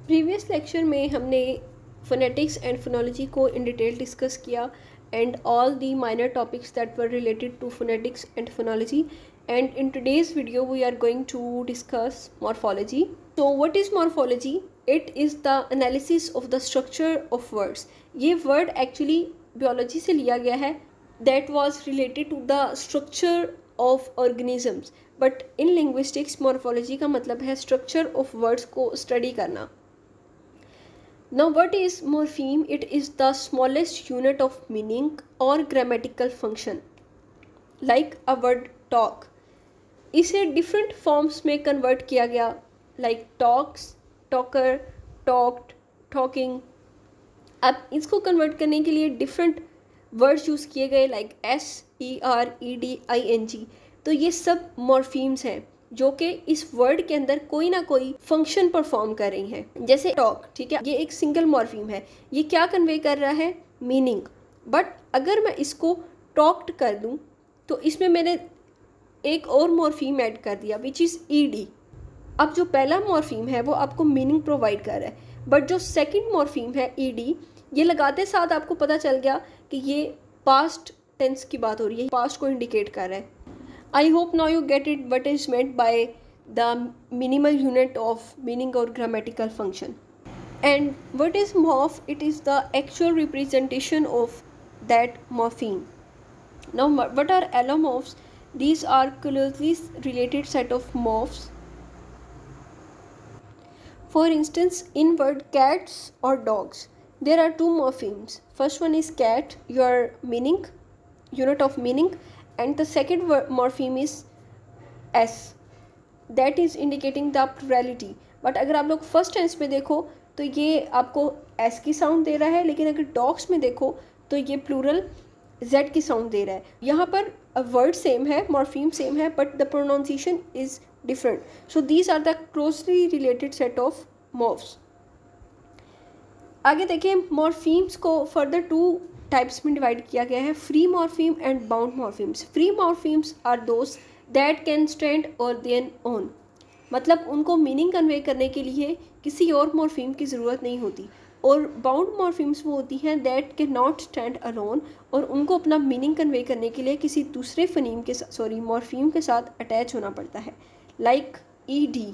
Previous lecture में हमने phonetics and phonology को इन डिटेल डिस्कस किया and all the minor topics that were related to phonetics and phonology, and in today's video we are going to discuss morphology. So what is morphology? It is the analysis of the structure of words. ये word actually biology से लिया गया है, that was related to the structure of organisms, but in linguistics morphology का मतलब है structure of words को study करना. Now what is morpheme? It is the smallest unit of meaning or grammatical function. Like a word talk, इसे different forms में convert किया गया, like talks, talker, talked, talking. अब इसको convert करने के लिए different words use किए गए like S, E, R, E, D, I, N, G. तो ये सब morphemes हैं जो कि इस वर्ड के अंदर कोई ना कोई फंक्शन परफॉर्म कर रही हैं. जैसे टॉक, ठीक है, ये एक सिंगल मॉर्फीम है, ये क्या कन्वे कर रहा है? मीनिंग. बट अगर मैं इसको टॉक्ड कर दूं तो इसमें मैंने एक और मॉर्फीम ऐड कर दिया विच इज़ ईडी. अब जो पहला मॉर्फीम है वो आपको मीनिंग प्रोवाइड कर रहा है, बट जो सेकंड मॉर्फीम है ईडी, ये लगाते साथ आपको पता चल गया कि ये पास्ट टेंस की बात हो रही है, पास्ट को इंडिकेट कर रहा है. I hope now you get it what is meant by the minimal unit of meaning or grammatical function. And what is morph? It is the actual representation of that morpheme. Now what are allomorphs? These are closely related set of morphs. For instance, in word cats or dogs, there are two morphemes. First one is cat, your meaning, unit of meaning, and the second morpheme is s, that is indicating the plurality. But अगर आप लोग first tense में देखो तो ये आपको s की sound दे रहा है, लेकिन अगर डॉग्स में देखो तो ये प्लूरल z की साउंड दे रहा है. यहाँ पर वर्ड सेम है, मॉर्फीम सेम है, but the pronunciation is different. So these are the closely related set of morphs. आगे देखिए, मॉर्फीम्स को फर्दर टू टाइप्स में डिवाइड किया गया है, free morpheme and bound morphemes. Free morphemes are those that can stand और then own, मतलब उनको मीनिंग कन्वे करने के लिए किसी और मॉर्फीम की ज़रूरत नहीं होती. और बाउंड मॉर्फीम्स वो होती हैं that can not stand alone, और उनको अपना मीनिंग कन्वे करने के लिए किसी दूसरे फनीम के साथ मॉर्फीम के साथ अटैच होना पड़ता है. Like E D,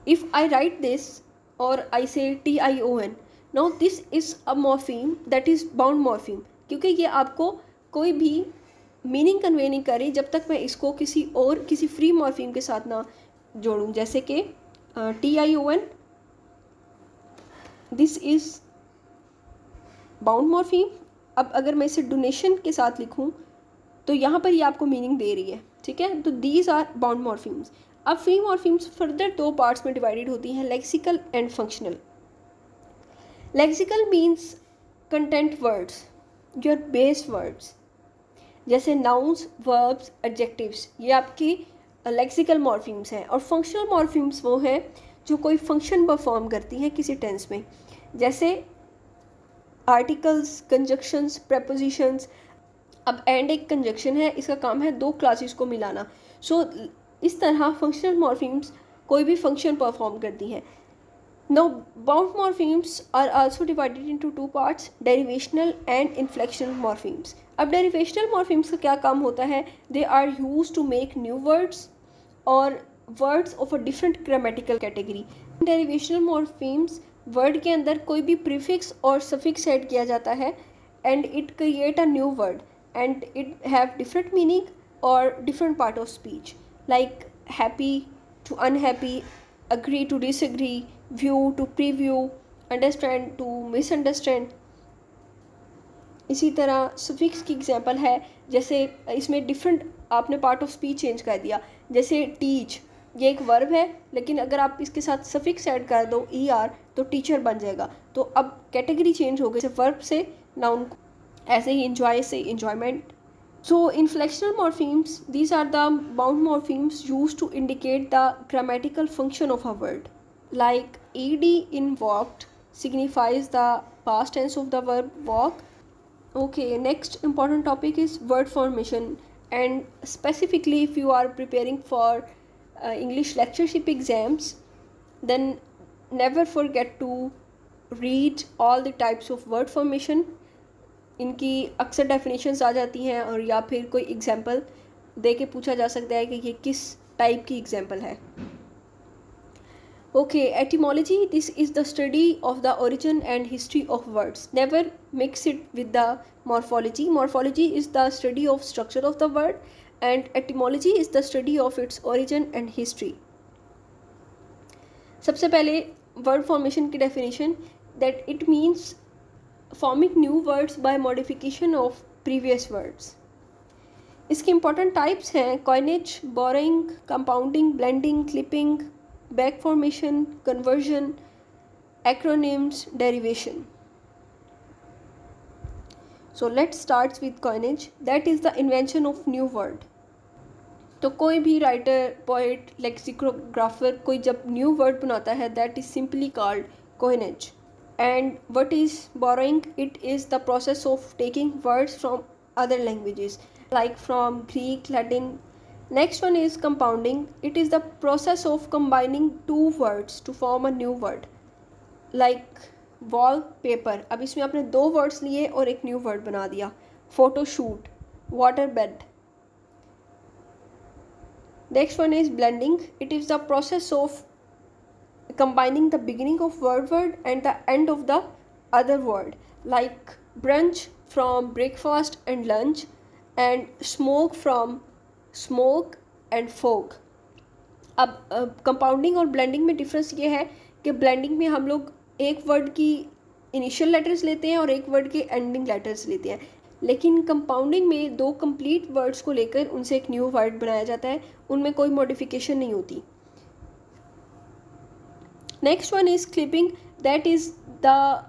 if I right this और आई से TION, now this is a morpheme that is bound morpheme, क्योंकि ये आपको कोई भी मीनिंग कन्वे नहीं कर रही जब तक मैं इसको किसी फ्री मॉर्फीम के साथ ना जोड़ूं. जैसे कि TION, this is bound morpheme. अब अगर मैं इसे डोनेशन के साथ लिखूं तो यहाँ पर ये आपको मीनिंग दे रही है, ठीक है. तो दीज आर बाउंड मॉर्फीम्स. अब फ्री मॉर्फीम्स फर्दर दो पार्ट्स में डिवाइडेड होती हैं, lexical and functional. Lexical means content words, your base words, जैसे nouns, verbs, adjectives, ये आपकी लेक्सिकल मॉर्फीम्स हैं. और फंक्शनल मॉर्फीम्स वो हैं जो कोई फंक्शन परफॉर्म करती हैं किसी टेंस में, जैसे आर्टिकल्स, कंजक्शंस, प्रेपोजिशंस. अब एंड एक कंजक्शन है, इसका काम है दो क्लासेस को मिलाना. सो इस तरह फंक्शनल मॉर्फीम्स कोई भी फंक्शन परफॉर्म करती हैं. Now bound morphemes are also divided into two parts, derivational and inflectional morphemes. अब derivational morphemes का क्या काम होता है? They are used to make new words or words of a different grammatical category. Derivational morphemes word के अंदर कोई भी prefix और suffix ऐड किया जाता है and it create a new word and it have different meaning or different part of speech, like happy to unhappy, agree to disagree, view to preview, understand to misunderstand. इसी तरह suffix की example है, जैसे इसमें different आपने part of speech change कर दिया. जैसे teach, ये एक वर्ब है, लेकिन अगर आप इसके साथ suffix ऐड कर दो ER तो टीचर बन जाएगा. तो अब कैटेगरी चेंज हो गई, वर्ब से नाउन. ऐसे ही enjoy से enjoyment. So inflectional morphemes, these are the bound morphemes used to indicate the grammatical function of a word. Like ed in walked signifies the past tense of the verb walk. Okay, next important topic is word formation, and specifically if you are preparing for English lectureship exams, then never forget to read all the types of word formation. इनकी अक्सर definitions आ जाती हैं और या फिर कोई example दे के पूछा जा सकता है कि ये किस टाइप की एग्जांपल है. Okay, etymology, this is the study of the origin and history of words. Never mix it with the morphology. Morphology is the study of structure of the word and etymology is the study of its origin and history. सबसे पहले word formation की definition, that it means forming new words by modification of previous words. इसकी important types हैं coinage, borrowing, compounding, blending, clipping, back formation, conversion, acronyms, derivation. So let's start with coinage. That is the invention of new word. तो कोई भी writer, poet, lexicographer कोई जब new word बनाता है, that is simply called coinage. And what is borrowing? It is the process of taking words from other languages, like from Greek, Latin. Next one is compounding. It is the process of combining two words to form a new word, like wallpaper. अब इसमें आपने दो words लिए और एक new word बना दिया. Photoshoot, waterbed. Next one is blending. It is the process of combining the beginning of word and the end of the other word, like brunch from breakfast and lunch, and smoke from smoke and fog. अब compounding और blending में difference ये है कि blending में हम लोग एक वर्ड की इनिशियल लेटर्स लेते हैं और एक वर्ड के एंडिंग लेटर्स लेते हैं, लेकिन कंपाउंडिंग में दो कंप्लीट वर्ड्स को लेकर उनसे एक न्यू वर्ड बनाया जाता है, उनमें कोई मॉडिफिकेशन नहीं होती. Next one is clipping. That is the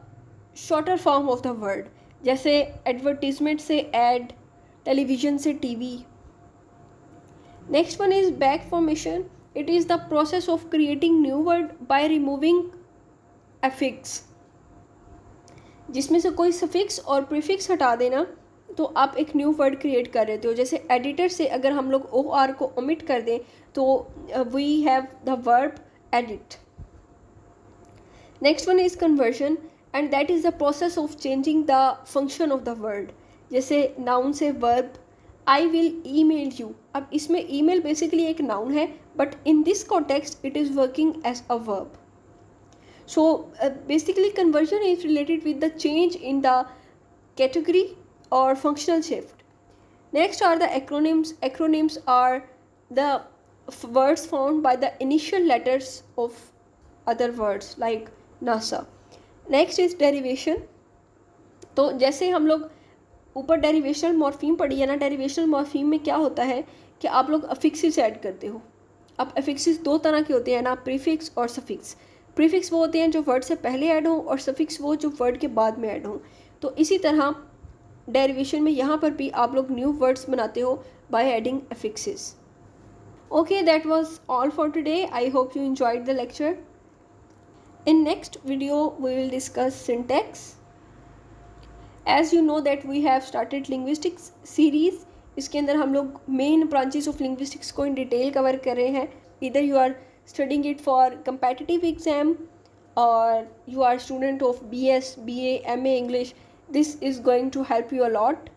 shorter form of the word, जैसे एडवर्टीजमेंट से एड, टेलीविज़न से TV. Next one is back formation. It is the process of creating new word by removing affix. जिसमें से कोई suffix और prefix हटा देना तो आप एक न्यू वर्ड क्रिएट कर रहे हो. जैसे एडिटर से अगर हम लोग OR को ओमिट कर दें तो we have the verb edit. Next one is conversion and that is the process of changing the function of the word. जैसे noun से verb I will email you. अब इसमें email basically एक noun है, but in this context it is working as a verb. So basically conversion is related with the change in the category or functional shift. Next are the acronyms. Acronyms are the words formed by the initial letters of other words like NASA. Next is derivation. तो जैसे हम लोग ऊपर derivational morpheme पढ़ी है ना, derivational morpheme में क्या होता है कि आप लोग अफिक्सिस ऐड करते हो. अब अफिक्सिस दो तरह के होते हैं ना, प्रीफिक्स और सफिक्स. प्रीफिक्स वो होते हैं जो वर्ड से पहले ऐड हो और सफिक्स वो जो वर्ड के बाद में ऐड हो. तो इसी तरह डेरिवेशन में यहाँ पर भी आप लोग न्यू वर्ड्स बनाते हो by adding affixes. Okay, that was all for today. I hope you enjoyed the lecture. In next video we will discuss syntax. As you know that we have started linguistics series. इसके अंदर हम लोग main branches of linguistics को in detail cover कर रहे हैं. इधर you are studying it for competitive exam और you are student of BS, BA, MA English. This is going to help you a lot.